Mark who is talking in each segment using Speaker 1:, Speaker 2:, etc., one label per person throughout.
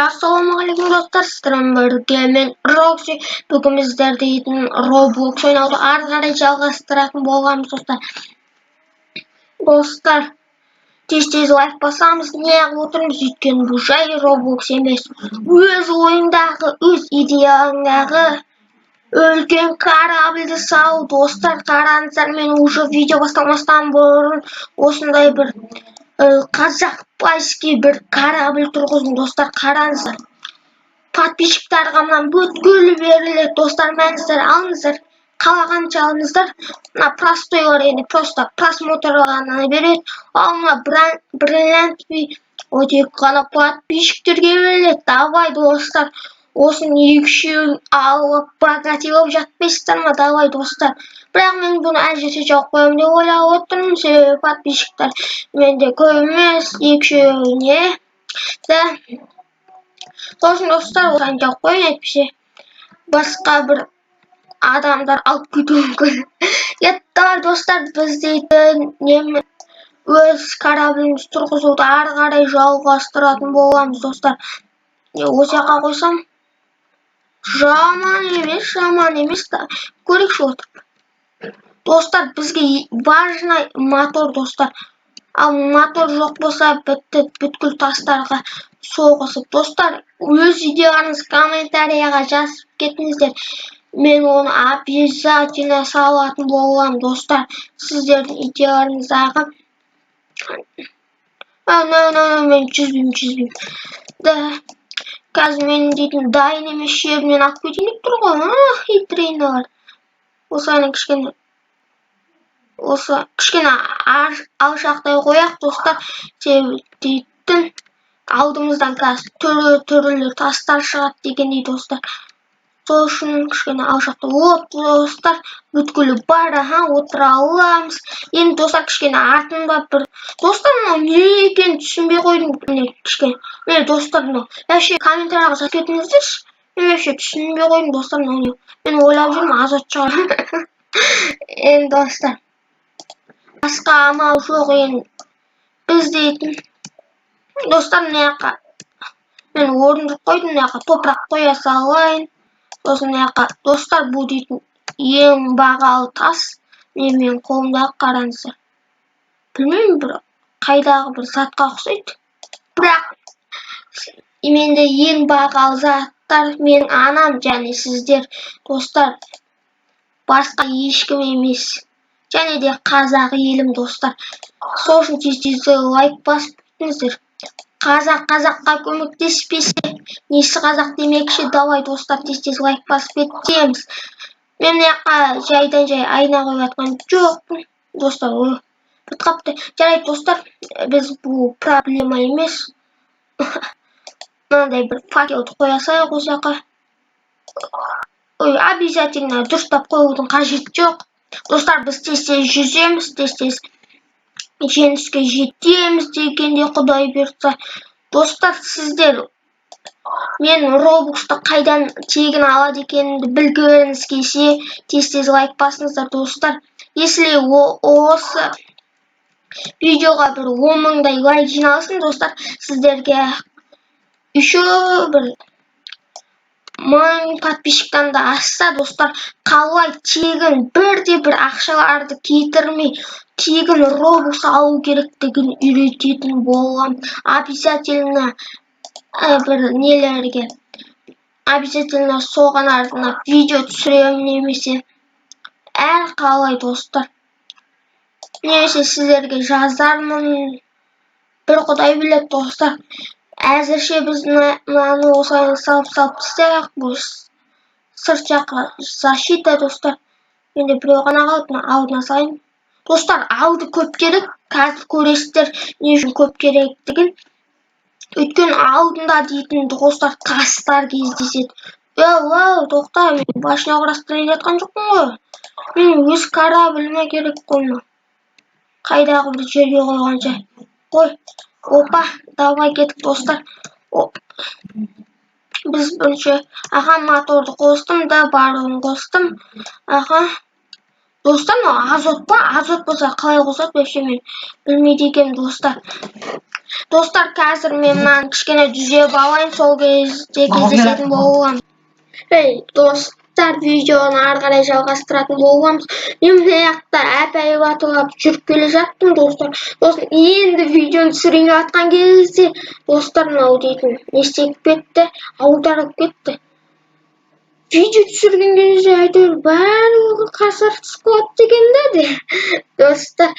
Speaker 1: Assalomualaikum dostlar, sizlarga birga men Roxy. Bugun sizlarga Roblox o'ynashni ары қарай жалғастыратын боламыз достlar. Dostlar, tez-tez лайк басамыз, неғып отырмыз, өйткені бұл жай Roblox емес. Өз ойындағы, өз идеяңдағы үлкен корабльді салу. Достар, қараңыздар, мен уже видео бастамастан бұрын осындай бір қазақпайский бір корабль тұрғыздым. Достар, қараңыздар. Подписчиктарға мынан бүткіл беріледі. Достар, мәніздер алыңыздар. Қалағанша алыңыздар. Мына простойлар, енді просто просмотрларына береді. Ал мына бриллиантовый тек қана подписчиктерге беріледі. Давай, достар. Осыны екшеуін алып богатей болып жатпайсыздар ма? Давай, достар. Бірақ мен бұны әжесі жоқ қоямын деп ойлап отырмын. Себебі подписчиктер менде көп емес, екшеуіне. Сосын достар, осыны жоқ қойын, әйтпесе басқа бір адамдар алып кетуі мүмкін. Давай, достар, біз дейтін өз корабліміз тұрғызуды ары қарай жалғастыратын боламыз, достар. Осы жаққа қойсам, жаман емес, көрейікші отырып. Достар, бізге важный мотор, достар. Ал мотор жоқ болса, бүткіл тастарға соғысып. Достар, өз идеяңыз комментарияға жазып кетіңіздер. Мен оны обязательно салатын боламын, достар. Сіздердің идеяларыңыздағы. Мен жүзбеймін. Қазір менің дейтін дайын емес шебінен алып кетейін тұр ғой. Хитрейнер. Осы кішкене алшақтай қояқ, достар. Дейтін алдымыздан қазір түрлі тастар шығады дегендей, достар. Сол үшін кішкене алшақтай. Достар, бүткілі бар, отыра аламыз. Енді достар, кішкене артында бір. Достар, не екен түсінбей қойдым. Кішкене. Достар, әше комментарияға жазып кетіңіздерші. Мен әше түсінбей қойдым, достар. Мен ойлап жүрмін, азат шығар. Енді достар, басқа амал жоқ, енді біз дейтін. Достар, мына мен орындық қойдым, мына топырақ қоя салайын. Сосын достар, бұл дейтін ең бағалы тас. Мен қолымдағы қараңыздар. Білмеймін, бір қайдағы бір затқа ұқсайды. Бірақ менде ең бағалы заттар менің анам және сіздер, достар. Басқа ешкім емес. Және де қазақ елім, достар. Сол үшін тез-тез лайк басып кетіңіздер. Қазаққа көмектеспесе, несі қазақ демекші? Давай, достар, тез-тез лайк басып кетеміз. Мен жайдан жай айна қойып атқан жоқпын. Достар, бұтқапты. Жарайды, достар, біз бұл проблема емес. Мынандай бір факелді қоя салайық осы жаққа. Обязательно дұрыстап қоюдың қажеті жоқ. Достар, біз тез-тез жүземіз, тез-тез жеңіске жетеміз дегенде Құдай бұйыртса. Достар, сіздер мен Robloxты қайдан тегін алады екенімді білгіңіз келсе, тез-тез лайк басыңыздар, достар. Если осы видеоға бір 10.000-дай лайк жиналсын, достар, сіздерге еще бір 1000 подписчиктан да асса, достар, қалай тегін бір ақшаларды кетірмей тегін Roblox алу керектігін үйрететін болам. Обязательно бір нелерге, обязательно соған артына видео түсіремін немесе әр қалай, достар. Немесе сіздерге жазармын. Бір Құдай біледі, достар. Әзірше біз мынаны осылай салып істейік. Бұл сырт жаққа защита, достар. Менде біреу ғана қалып, алдына салайын. Достар, алды көп керек. Қазір көресіздер не үшін көп керектігін. Өйткені алдында дейтін достар тастар кездеседі. Тоқта, мен башына құрастырайын жатқан жоқпын ғой. Мен өз корабліме керек қойма. Қайдағы бір жерге қойғанша. Қой. Опа, давай кеттік, достар. Біз бірінші моторды қостым да, барлығын қостым. Достар, азот па? Азот болса қалай қосады? Вообще мен білмейді екенмін, достар. Достар, қазір мен мынаны кішкене түзеп алайын, сол кезде кездесетін боламыз. Достар, видеоны ары қарай жалғастыратын боламыз. Мен мына жақта әп-әйбатылап жүріп келе жаттым, достар. Енді видеоны түсірейін деп жатқан кезде, достар, мынау дейтін не істеп кетті, аударып кетті. Видео түсірген кезде әйтеуір барлығы қасартыс қылады дегенде де. Достар,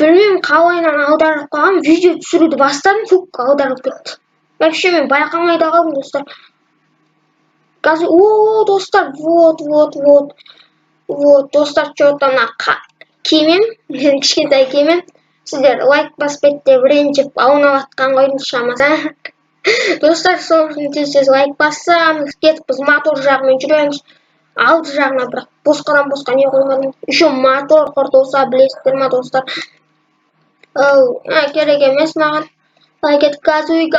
Speaker 1: білмеймін қалайынан аударып қалғам, видео түсіруді бастадым, фук, аударып кетті. Вообще мен байқамай да қалдым, достар. Қазір, достар, вот, достар, что-то мына кемем, кішкентай кемем. Сіздер лайк баспайды деп ренжіп аунап атқан қойдың шамасы. Достар, сол үшін тез лайк бассамыз, кетіп біз мотор жағымен жүреміз. Алды жағына бірақ босқа не қоймадым. Еще мотор құртылса білесіздер ма, достар? Керек емес маған. Кет, газуй.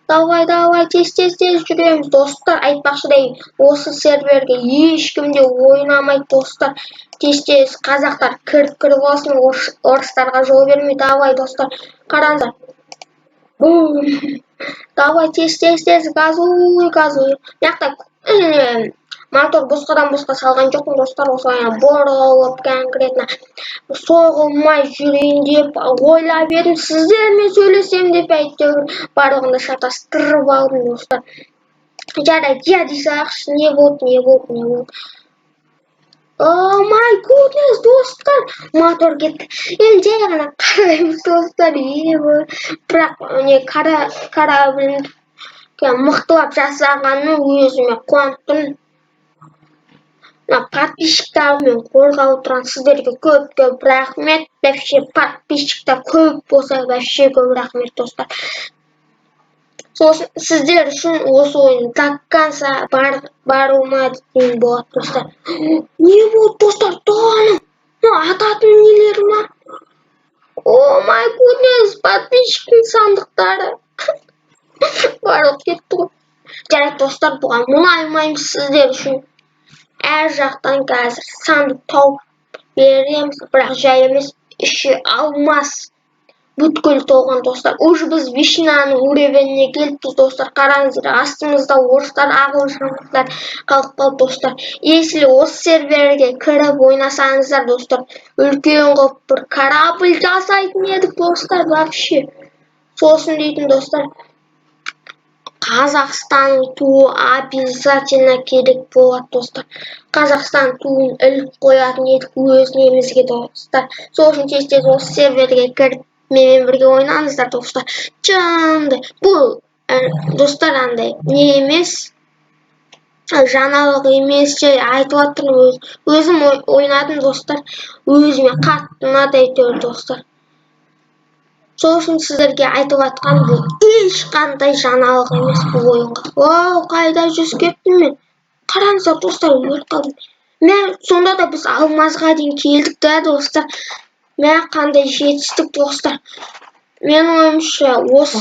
Speaker 1: Давай, тез жүреміз. Достар, айтпақшыдай, осы серверге ешкім де ойнамайды, достар. Тез қазақтар кіріп алсын, орыстарға жол бермей. Давай, достар, қараңыздар. Давай, тез, газуй. Яқта мотор босқа салған жоқпын, достар, осылай бұрылып конкретно соғылмай жүрейін деп ойлап едім, сіздермен сөйлесем деп әйтеуір барлығында шатастырып алдым, достар. Жарайды, дей салайықшы, не болды? О май гуднес, достар, мотор кетті. Енді жай ғана қараймыз, достар, бірақ не кораблін мықтылап жасағанын өзіме қуанттым. Подписчиктармен қорғап отырған сіздерге көп рахмет. Вообще подписчиктар көп болса, вообще көп рахмет, достар. Сосын сіздер үшін осы ойын до конца баруыма дейін болады, достар. Не болды, достар, тоғаным? Ататын нелер ма? О май гуднес, подписчиктің сандықтары. Барлық кетті ғой. Жарайды, достар, бұған мұнаймаймыз сіздер үшін. Әр жақтан қазір сандық тауып береміз, бірақ жай емес, іші алмас бүткіл толған, достар. Уже біз вишнаның уровеніне келіппіз, достар. Қараңыздар, астымызда орыстар, ағылшындар қалып қалды, достар. Если осы серверге кіріп ойнасаңыздар, достар, үлкен қылып бір корабль жасайтын едік, достар, вообще. Сосын дейтін, достар, Қазақстанның туы обязательно керек болады, достар. Қазақстан туын іліп қоятын едік өз немізге, достар. Сол үшін тез осы серверге кіріп менімен бірге ойнаңыздар, достар. Жанды. Бұл, достар, андай не емес, жаңалық емес, жай айтып отырмын, өзім ойнадым, достар. Өзіме қатты ұнады әйтеуір, достар. Сол үшін сіздерге айтып атқан бұл ешқандай жаңалық емес бұл ойынға. Қайда жүзіп кеттім мен? Қараңыздар, достар, өліп қалдым. Сонда да біз алмазға дейін келдік та, достар. Қандай жетістік, достар. Мен ойымша осы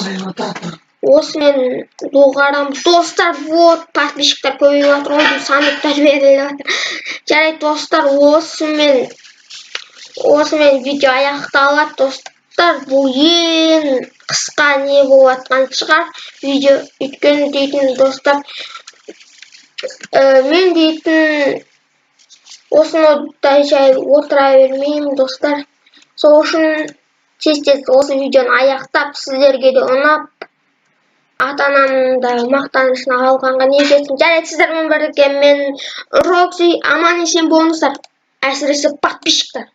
Speaker 1: мен доғарам. Достар, вот, подписчиктар көбейіп жатыр ғой, сандықтар беріліп жатыр. Жарайды, достар, осымен видео аяқталады, достар. Бұл ең қысқа не болып атқан шығар видео, өйткені дейтін, достар, мен дейтін осында жай отыра бермеймін, достар. Сол үшін тез осы видеоны аяқтап, сіздерге де ұнап, ата-анамның да мақтанышына алғанға не жетсін. Жарайды, сіздермен бірге мен Рокси, аман есен болыңыздар, әсіресе подписчиктар.